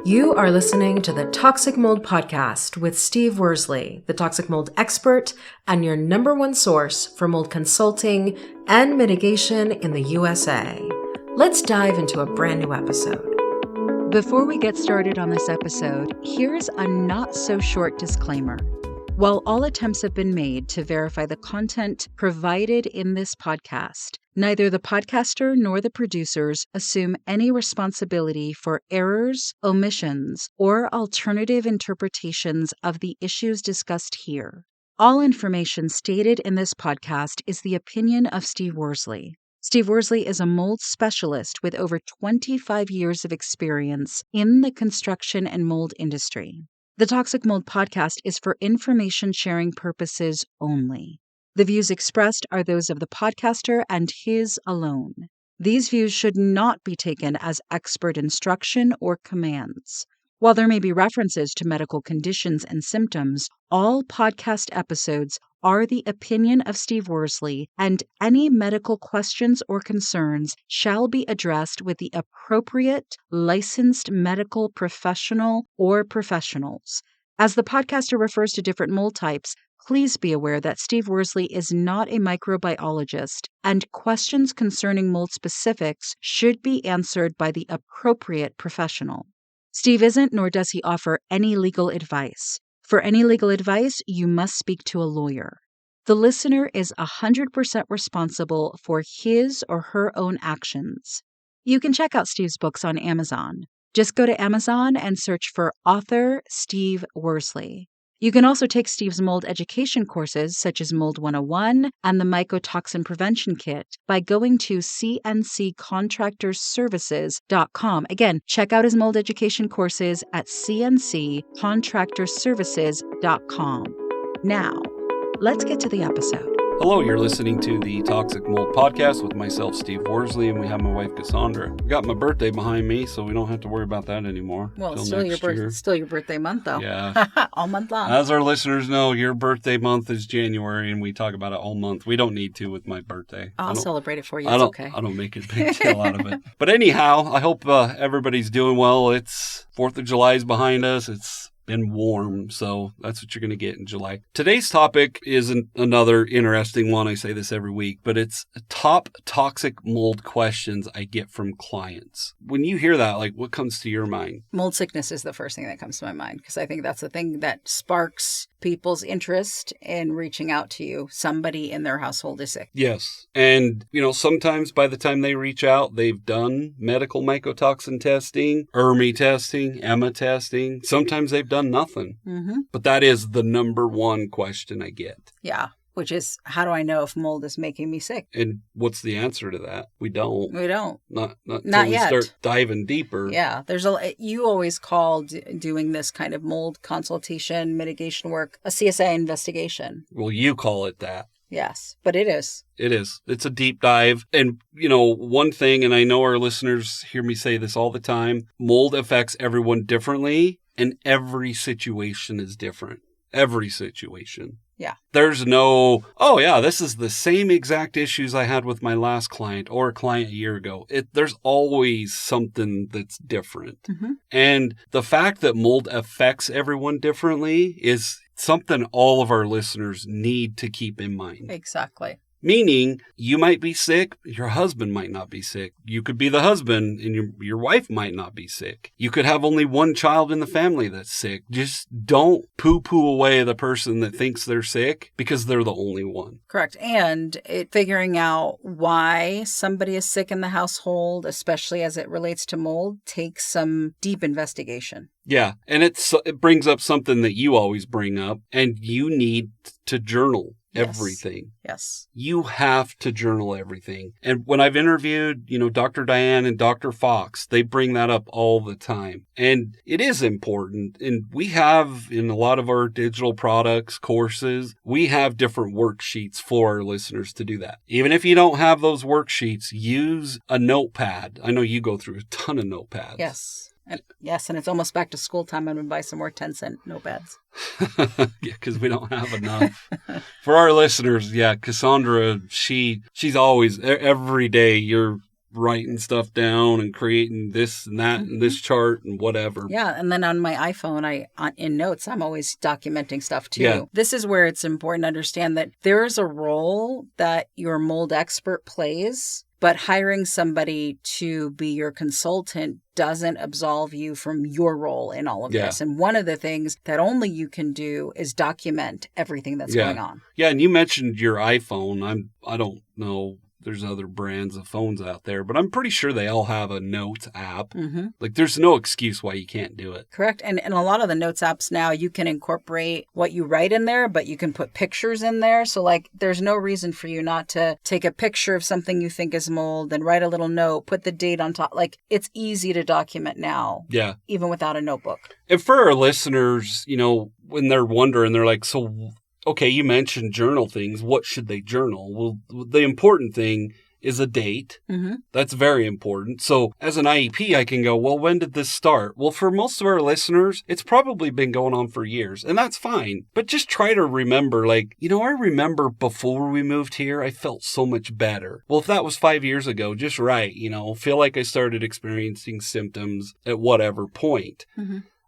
You are listening to the Toxic Mold Podcast with Steve Worsley, the toxic mold expert and your number one source for mold consulting and mitigation in the USA. Let's dive into a brand new episode. Before we get started on this episode, here's a not-so-short disclaimer. While all attempts have been made to verify the content provided in this podcast, neither the podcaster nor the producers assume any responsibility for errors, omissions, or alternative interpretations of the issues discussed here. All information stated in this podcast is the opinion of Steve Worsley. Steve Worsley is a mold specialist with over 25 years of experience in the construction and mold industry. The Toxic Mold Podcast is for information sharing purposes only. The views expressed are those of the podcaster and his alone. These views should not be taken as expert instruction or commands. While there may be references to medical conditions and symptoms, all podcast episodes are the opinion of Steve Worsley, and any medical questions or concerns shall be addressed with the appropriate licensed medical professional or professionals. As the podcaster refers to different mold types, please be aware that Steve Worsley is not a microbiologist, and questions concerning mold specifics should be answered by the appropriate professional. Steve isn't, nor does he offer any legal advice. For any legal advice, you must speak to a lawyer. The listener is 100% responsible for his or her own actions. You can check out Steve's books on Amazon. Just go to Amazon and search for author Steve Worsley. You can also take Steve's mold education courses, such as Mold 101 and the Mycotoxin Prevention Kit, by going to cnccontractorservices.com. Again, check out his mold education courses at cnccontractorservices.com. Now, let's get to the episode. Hello, you're listening to the Toxic Mold Podcast with myself, Steve Worsley, and we have my wife, Cassandra. We got my birthday behind me, so we don't have to worry about that anymore. Well, it's still your birthday month, though. Yeah. All month long. As our listeners know, your birthday month is January, and we talk about it all month. We don't need to with my birthday. I'll celebrate it for you. It's okay. I don't make a big deal out of it. But anyhow, I hope everybody's doing well. It's 4th of July is behind us. It's been warm, so that's what you're going to get in July. Today's topic is another interesting one. I say this every week, but it's top toxic mold questions I get from clients. When you hear that, like, what comes to your mind? Mold sickness is the first thing that comes to my mind, because I think that's the thing that sparks people's interest in reaching out to you. Somebody in their household is sick. Yes. And, sometimes by the time they reach out, they've done medical mycotoxin testing, ERMI testing, EMA testing. Sometimes they've done nothing. Mm-hmm. But that is the number one question I get. Yeah. Which is, how do I know if mold is making me sick? And what's the answer to that? We don't. Not yet. We start diving deeper. Yeah. You always call doing this kind of mold consultation, mitigation work, a CSI investigation. Well, you call it that. Yes, but it is. It is. It's a deep dive. And, one thing, and I know our listeners hear me say this all the time, mold affects everyone differently, and every situation is different. Every situation. Yeah. There's no, this is the same exact issues I had with my last client or a client a year ago. There's always something that's different. Mm-hmm. And the fact that mold affects everyone differently is something all of our listeners need to keep in mind. Exactly. Meaning, you might be sick, your husband might not be sick. You could be the husband, and your wife might not be sick. You could have only one child in the family that's sick. Just don't poo-poo away the person that thinks they're sick, because they're the only one. Correct. And figuring out why somebody is sick in the household, especially as it relates to mold, takes some deep investigation. Yeah, and it brings up something that you always bring up, and you need to journal everything. Yes. You have to journal everything. And when I've interviewed, Dr. Diane and Dr. Fox, they bring that up all the time. And it is important. And we have, in a lot of our digital products, courses, we have different worksheets for our listeners to do that. Even if you don't have those worksheets, use a notepad. I know you go through a ton of notepads. Yes. And it's almost back to school time. I'm going to buy some more 10-cent notepads. Yeah, because we don't have enough. For our listeners, Cassandra, she's always, every day writing stuff down and creating this and that and this chart and whatever. Yeah. And then on my iPhone, in notes, I'm always documenting stuff too. Yeah. This is where it's important to understand that there is a role that your mold expert plays, but hiring somebody to be your consultant doesn't absolve you from your role in all of this. And one of the things that only you can do is document everything that's going on. Yeah, and you mentioned your iPhone. I don't know. There's other brands of phones out there, but I'm pretty sure they all have a notes app. Like, there's no excuse why you can't do it. Correct. And a lot of the notes apps now, you can incorporate what you write in there, but you can put pictures in there. So, like, there's no reason for you not to take a picture of something you think is mold and write a little note, put the date on top. Like, it's easy to document now. Yeah. Even without a notebook. And for our listeners, you know, when they're wondering, they're like, so... okay, you mentioned journal things. What should they journal? Well, the important thing is a date. That's very important. So as an IEP, I can go, well, when did this start? Well, for most of our listeners, it's probably been going on for years, and that's fine. But just try to remember, like, you know, I remember before we moved here, I felt so much better. Well, if that was 5 years ago, just write, you know, feel like I started experiencing symptoms at whatever point.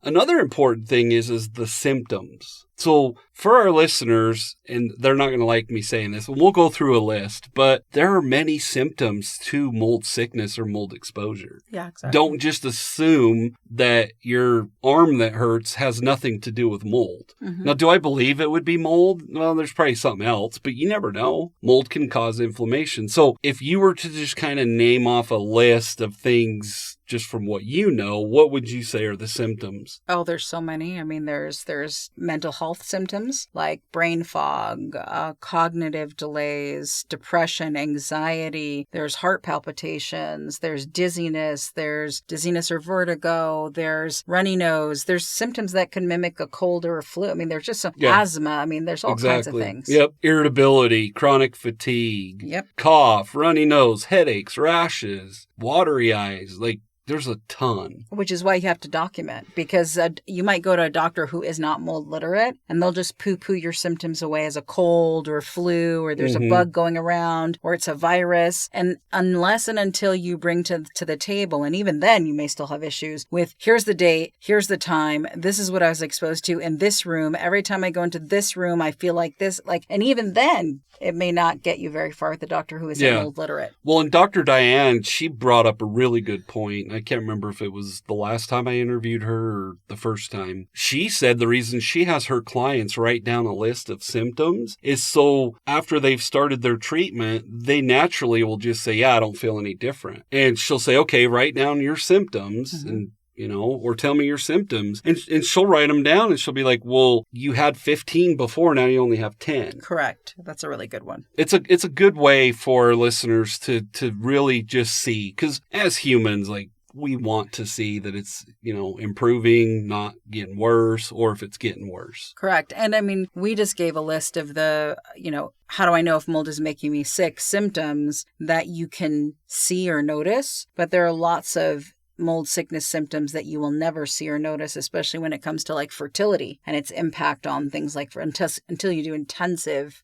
Another important thing is the symptoms. So for our listeners, and they're not going to like me saying this, we'll go through a list, but there are many symptoms to mold sickness or mold exposure. Yeah, exactly. Don't just assume that your arm that hurts has nothing to do with mold. Now, do I believe it would be mold? Well, there's probably something else, but you never know. Mold can cause inflammation. So if you were to just kind of name off a list of things just from what you know, what would you say are the symptoms? Oh, there's so many. I mean, there's mental health symptoms like brain fog, cognitive delays, depression, anxiety. There's heart palpitations. There's dizziness or vertigo. There's runny nose. There's symptoms that can mimic a cold or a flu. I mean, there's just some asthma. I mean, there's all kinds of things. Yep. Irritability, chronic fatigue, cough, runny nose, headaches, rashes, watery eyes, like, there's a ton. Which is why you have to document, because you might go to a doctor who is not mold literate and they'll just poo-poo your symptoms away as a cold or a flu, or there's a bug going around, or it's a virus. And unless and until you bring to the table, and even then you may still have issues with, here's the date, here's the time, this is what I was exposed to in this room. Every time I go into this room, I feel like this, and even then it may not get you very far with the doctor who is mold literate. Well, and Dr. Diane, she brought up a really good point. I can't remember if it was the last time I interviewed her or the first time. She said the reason she has her clients write down a list of symptoms is so after they've started their treatment, they naturally will just say, yeah, I don't feel any different. And she'll say, okay, write down your symptoms and you know, or tell me your symptoms. And she'll write them down and she'll be like, well, you had 15 before, now you only have 10. Correct. That's a really good one. It's a good way for listeners to really just see, because as humans, like, we want to see that it's, you know, improving, not getting worse, or if it's getting worse. Correct. And I mean, we just gave a list of the, you know, how do I know if mold is making me sick symptoms that you can see or notice. But there are lots of mold sickness symptoms that you will never see or notice, especially when it comes to like fertility and its impact on things like until you do intensive,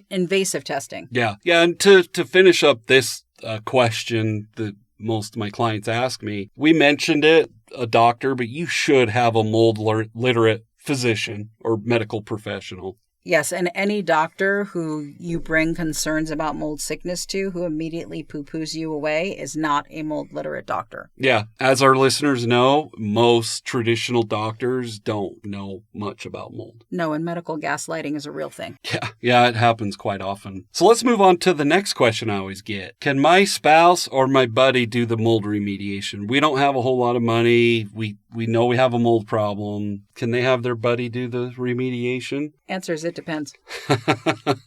invasive testing. Yeah. And to finish up this question that most of my clients ask me, we mentioned it, a doctor, but you should have a mold literate physician or medical professional. Yes, and any doctor who you bring concerns about mold sickness to, who immediately poo-poos you away, is not a mold literate doctor. Yeah, as our listeners know, most traditional doctors don't know much about mold. No, and medical gaslighting is a real thing. Yeah, it happens quite often. So let's move on to the next question I always get. Can my spouse or my buddy do the mold remediation? We don't have a whole lot of money. We know we have a mold problem. Can they have their buddy do the remediation? Answer is it depends.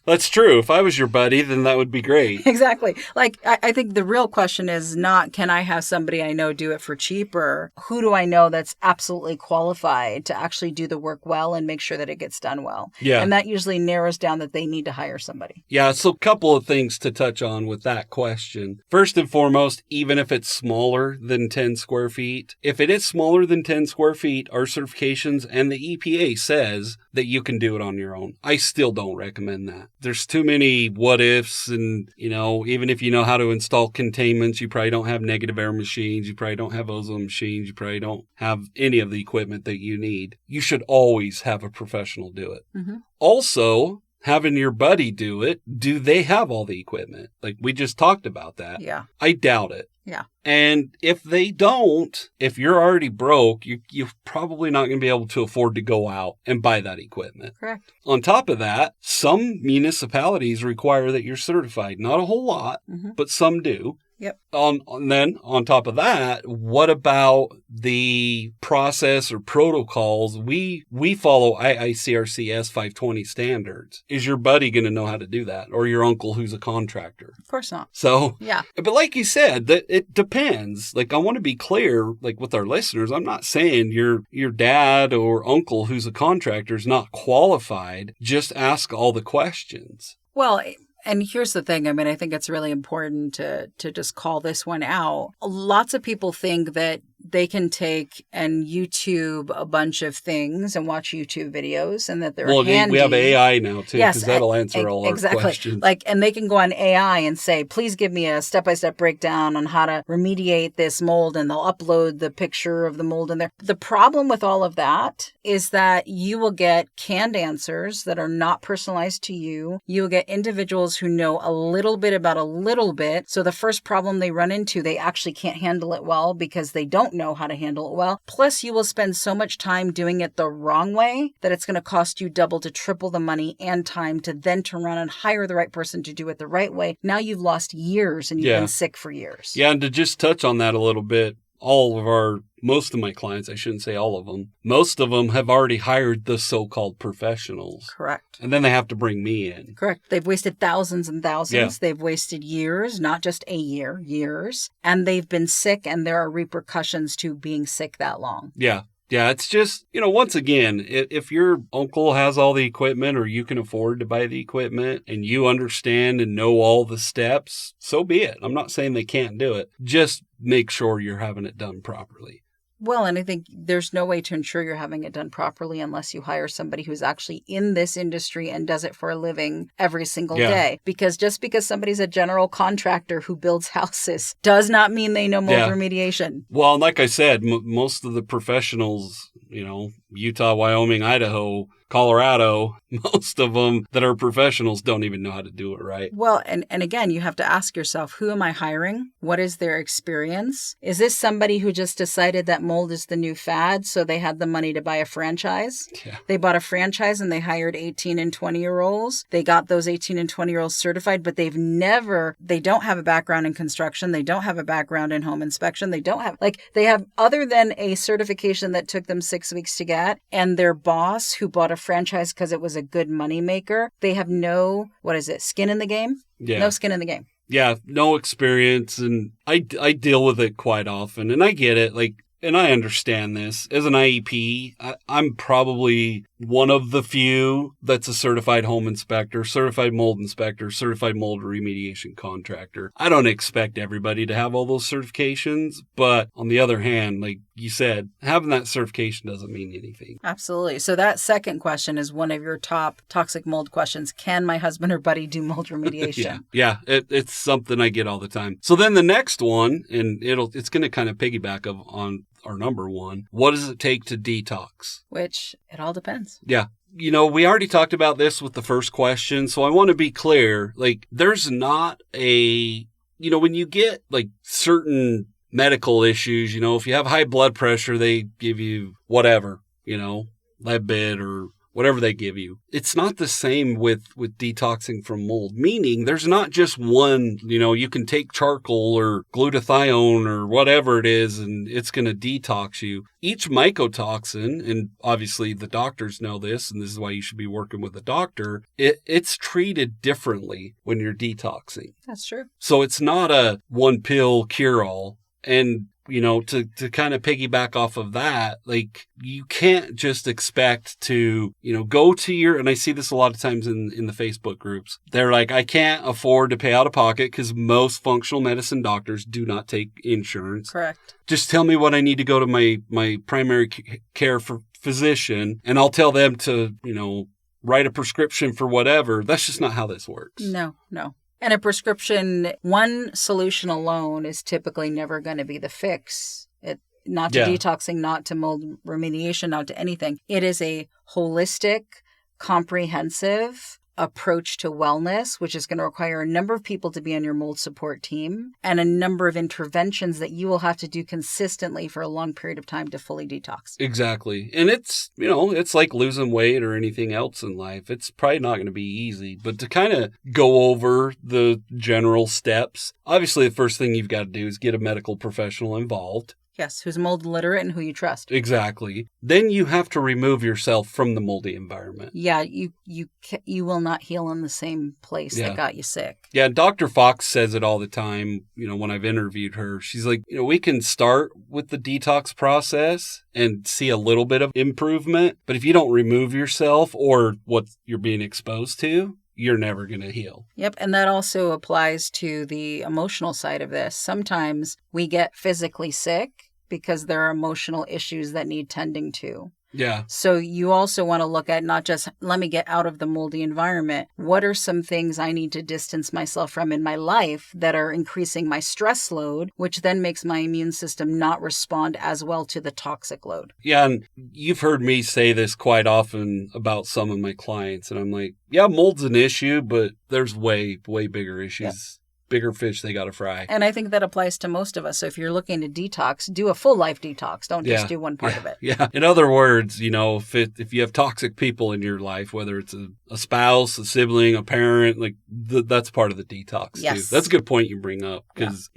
That's true. If I was your buddy, then that would be great. Exactly. Like, I think the real question is not, can I have somebody I know do it for cheaper? Who do I know that's absolutely qualified to actually do the work well and make sure that it gets done well? Yeah. And that usually narrows down that they need to hire somebody. Yeah. So a couple of things to touch on with that question. First and foremost, even if it's smaller than 10 square feet, if it is smaller than than 10 square feet, our certifications and the EPA says that you can do it on your own. I still don't recommend that. There's too many what ifs, and, even if you know how to install containments, you probably don't have negative air machines. You probably don't have ozone machines. You probably don't have any of the equipment that you need. You should always have a professional do it. Mm-hmm. Also, having your buddy do it, do they have all the equipment? Like we just talked about that. Yeah. I doubt it. Yeah. And if they don't, if you're already broke, you're probably not going to be able to afford to go out and buy that equipment. Correct. On top of that, some municipalities require that you're certified. Not a whole lot, but some do. Yep. Then on top of that, what about the process or protocols? We follow IICRCS 520 standards. Is your buddy going to know how to do that? Or your uncle who's a contractor? Of course not. So, yeah. But like you said, that it depends. Like I want to be clear, like with our listeners, I'm not saying your dad or uncle who's a contractor is not qualified. Just ask all the questions. Well, and here's the thing. I mean, I think it's really important to just call this one out. Lots of people think that they can take and YouTube a bunch of things and watch YouTube videos and that they're handy. We have AI now too, because yes, that'll answer all our questions. And they can go on AI and say, please give me a step-by-step breakdown on how to remediate this mold, and they'll upload the picture of the mold in there. The problem with all of that is that you will get canned answers that are not personalized to you. You will get individuals who know a little bit about a little bit. So the first problem they run into, they actually can't handle it well because they don't know how to handle it well. Plus, you will spend so much time doing it the wrong way that it's going to cost you double to triple the money and time to then turn around and hire the right person to do it the right way. Now you've lost years and you've been sick for years. Yeah, and to just touch on that a little bit, most of my clients, I shouldn't say all of them, most of them have already hired the so-called professionals. Correct. And then they have to bring me in. Correct. They've wasted thousands and thousands. Yeah. They've wasted years, not just a year, years. And they've been sick, and there are repercussions to being sick that long. Yeah. Yeah, it's just, once again, if your uncle has all the equipment or you can afford to buy the equipment and you understand and know all the steps, so be it. I'm not saying they can't do it. Just make sure you're having it done properly. Well, and I think there's no way to ensure you're having it done properly unless you hire somebody who's actually in this industry and does it for a living every single day. Because just because somebody's a general contractor who builds houses does not mean they know mold remediation. Well, and like I said, most of the professionals, Utah, Wyoming, Idaho, Colorado, most of them that are professionals don't even know how to do it right. Well, and again, you have to ask yourself, who am I hiring? What is their experience? Is this somebody who just decided that mold is the new fad, so they had the money to buy a franchise? Yeah. They bought a franchise and they hired 18 and 20-year-olds. They got those 18 and 20-year-olds certified, but they don't have a background in construction. They don't have a background in home inspection. They have, other than a certification that took them 6 weeks to get, and their boss who bought a franchise because it was a good money maker, they have no, skin in the game? Yeah. No skin in the game. Yeah, no experience. And I deal with it quite often. And I get it. And I understand this. As an IEP, I'm probably one of the few that's a certified home inspector, certified mold inspector, certified mold remediation contractor. I don't expect everybody to have all those certifications, but on the other hand, like you said, having that certification doesn't mean anything. Absolutely. So that second question is one of your top toxic mold questions. Can my husband or buddy do mold remediation? Yeah, it's something I get all the time. So then the next one, and it's going to kind of piggyback on our number one. What does it take to detox? Which it all depends. Yeah. We already talked about this with the first question, so I want to be clear. There's not when you get certain medical issues, if you have high blood pressure, they give you whatever, Leadbit or whatever they give you. It's not the same with detoxing from mold, meaning there's not just one, you can take charcoal or glutathione or whatever it is, and it's going to detox you. Each mycotoxin, and obviously the doctors know this, and this is why you should be working with a doctor, it's treated differently when you're detoxing. That's true. So it's not a one pill cure-all. And to kind of piggyback off of that, like you can't just expect to, go to and I see this a lot of times in the Facebook groups. They're like, I can't afford to pay out of pocket because most functional medicine doctors do not take insurance. Correct. Just tell me what I need to go to my primary care physician and I'll tell them to, write a prescription for whatever. That's just not how this works. No. And a prescription, one solution alone is typically never going to be the fix. Not to detoxing, not to mold remediation, not to anything. It is a holistic, comprehensive approach to wellness, which is going to require a number of people to be on your mold support team and a number of interventions that you will have to do consistently for a long period of time to fully detox. Exactly. And it's, it's like losing weight or anything else in life. It's probably not going to be easy, but to kind of go over the general steps, obviously the first thing you've got to do is get a medical professional involved. Yes, who's mold literate and who you trust. Exactly. Then you have to remove yourself from the moldy environment. Yeah, you will not heal in the same place that got you sick. Yeah, Dr. Fox says it all the time, when I've interviewed her. She's like, we can start with the detox process and see a little bit of improvement, but if you don't remove yourself or what you're being exposed to, you're never going to heal. Yep. And that also applies to the emotional side of this. Sometimes we get physically sick because there are emotional issues that need tending to. Yeah. So you also want to look at not just, let me get out of the moldy environment. What are some things I need to distance myself from in my life that are increasing my stress load, which then makes my immune system not respond as well to the toxic load? Yeah. And you've heard me say this quite often about some of my clients. And I'm like, yeah, mold's an issue, but there's way, way bigger issues. Yep. Bigger fish they got to fry. And I think that applies to most of us. So if you're looking to detox, do a full life detox. Don't just do one part of it. Yeah. In other words, if you have toxic people in your life, whether it's a spouse, a sibling, a parent, like that's part of the detox too. That's a good point you bring up because,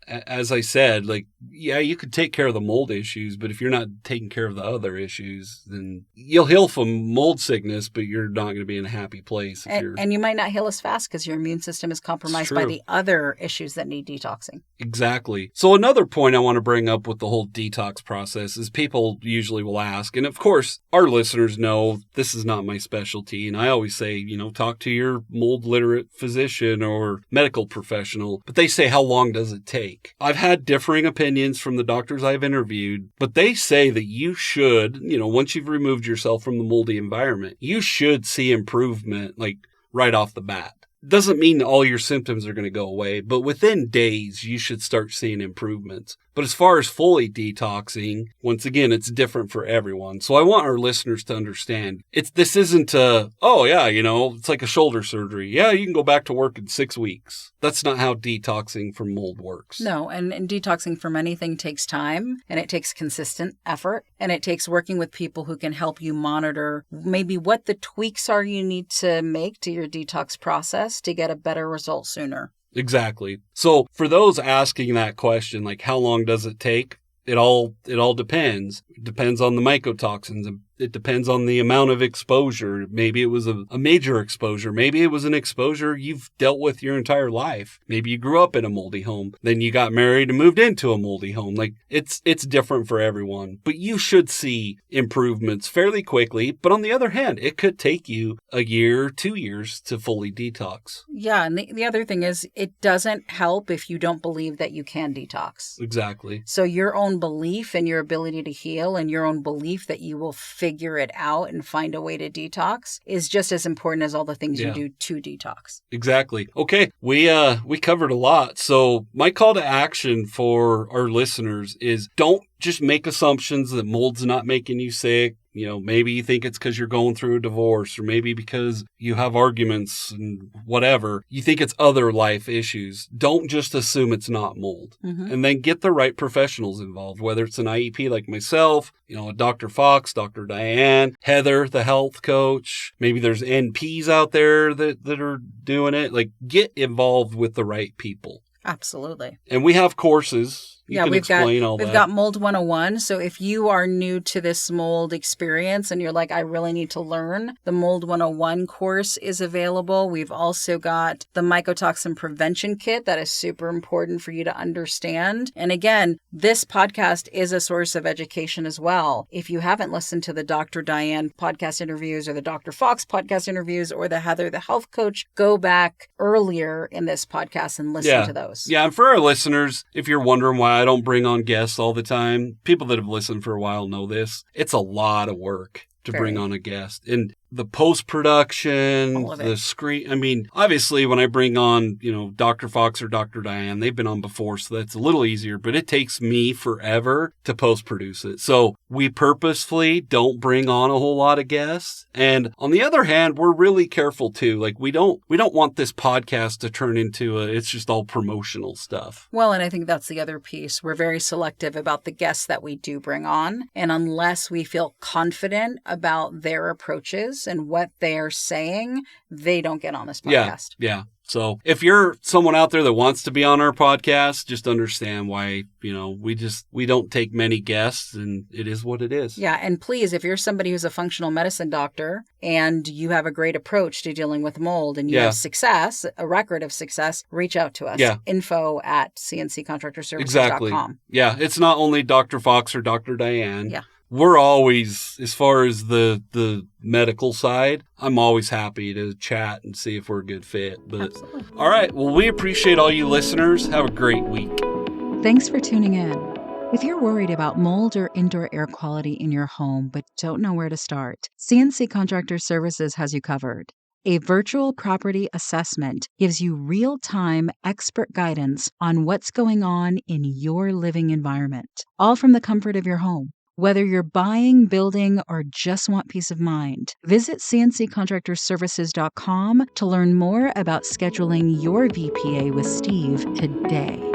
as I said, like, yeah, you could take care of the mold issues, but if you're not taking care of the other issues, then you'll heal from mold sickness, but you're not going to be in a happy place. And you might not heal as fast because your immune system is compromised by the other issues that need detoxing. Exactly. So another point I want to bring up with the whole detox process is people usually will ask, and of course, our listeners know this is not my specialty. And I always say, talk to your mold literate physician or medical professional, but they say, how long does it take? I've had differing opinions from the doctors I've interviewed, but they say that you should, once you've removed yourself from the moldy environment, you should see improvement like right off the bat. Doesn't mean all your symptoms are going to go away, but within days, you should start seeing improvements. But as far as fully detoxing, once again, it's different for everyone. So I want our listeners to understand this isn't it's like a shoulder surgery. Yeah, you can go back to work in 6 weeks. That's not how detoxing from mold works. No, and detoxing from anything takes time, and it takes consistent effort, and it takes working with people who can help you monitor maybe what the tweaks are you need to make to your detox process to get a better result sooner. Exactly. So for those asking that question, like how long does it take? It all depends. It depends on the mycotoxins. It depends on the amount of exposure. Maybe it was a major exposure. Maybe it was an exposure you've dealt with your entire life. Maybe you grew up in a moldy home. Then you got married and moved into a moldy home. Like it's different for everyone. But you should see improvements fairly quickly. But on the other hand, it could take you a year, 2 years to fully detox. Yeah. And the other thing is it doesn't help if you don't believe that you can detox. Exactly. So your own belief in your ability to heal and your own belief that you will figure it out and find a way to detox is just as important as all the things you do to detox. Exactly. Okay. We covered a lot. So my call to action for our listeners is don't just make assumptions that mold's not making you sick. Maybe you think it's because you're going through a divorce or maybe because you have arguments and whatever. You think it's other life issues. Don't just assume it's not mold. Mm-hmm. And then get the right professionals involved, whether it's an IEP like myself, Dr. Fox, Dr. Diane, Heather, the health coach. Maybe there's NPs out there that are doing it. Like get involved with the right people. Absolutely. And we have courses. You can explain all that. We've got Mold 101. So if you are new to this mold experience and you're like, I really need to learn, the Mold 101 course is available. We've also got the mycotoxin prevention kit that is super important for you to understand. And again, this podcast is a source of education as well. If you haven't listened to the Dr. Diane podcast interviews or the Dr. Fox podcast interviews or the Heather the Health Coach, go back earlier in this podcast and listen to those. Yeah, and for our listeners, if you're wondering why I don't bring on guests all the time, people that have listened for a while know this. It's a lot of work to bring on a guest. And the post-production, the screen. I mean, obviously, when I bring on, Dr. Fox or Dr. Diane, they've been on before, so that's a little easier, but it takes me forever to post-produce it. So we purposefully don't bring on a whole lot of guests. And on the other hand, we're really careful too. Like we don't want this podcast to turn into it's just all promotional stuff. Well, and I think that's the other piece. We're very selective about the guests that we do bring on. And unless we feel confident about their approaches and what they are saying, they don't get on this podcast. Yeah. So if you're someone out there that wants to be on our podcast, just understand why, we don't take many guests, and it is what it is. Yeah. And please, if you're somebody who's a functional medicine doctor and you have a great approach to dealing with mold and you have success, a record of success, reach out to us. Yeah. info@cnccontractorservices.com. Exactly. Yeah. It's not only Dr. Fox or Dr. Diane. Yeah. We're always, as far as the medical side, I'm always happy to chat and see if we're a good fit. But Absolutely. All right. Well, we appreciate all you listeners. Have a great week. Thanks for tuning in. If you're worried about mold or indoor air quality in your home but don't know where to start, CNC Contractor Services has you covered. A virtual property assessment gives you real-time expert guidance on what's going on in your living environment, all from the comfort of your home. Whether you're buying, building, or just want peace of mind, visit cnccontractorservices.com to learn more about scheduling your VPA with Steve today.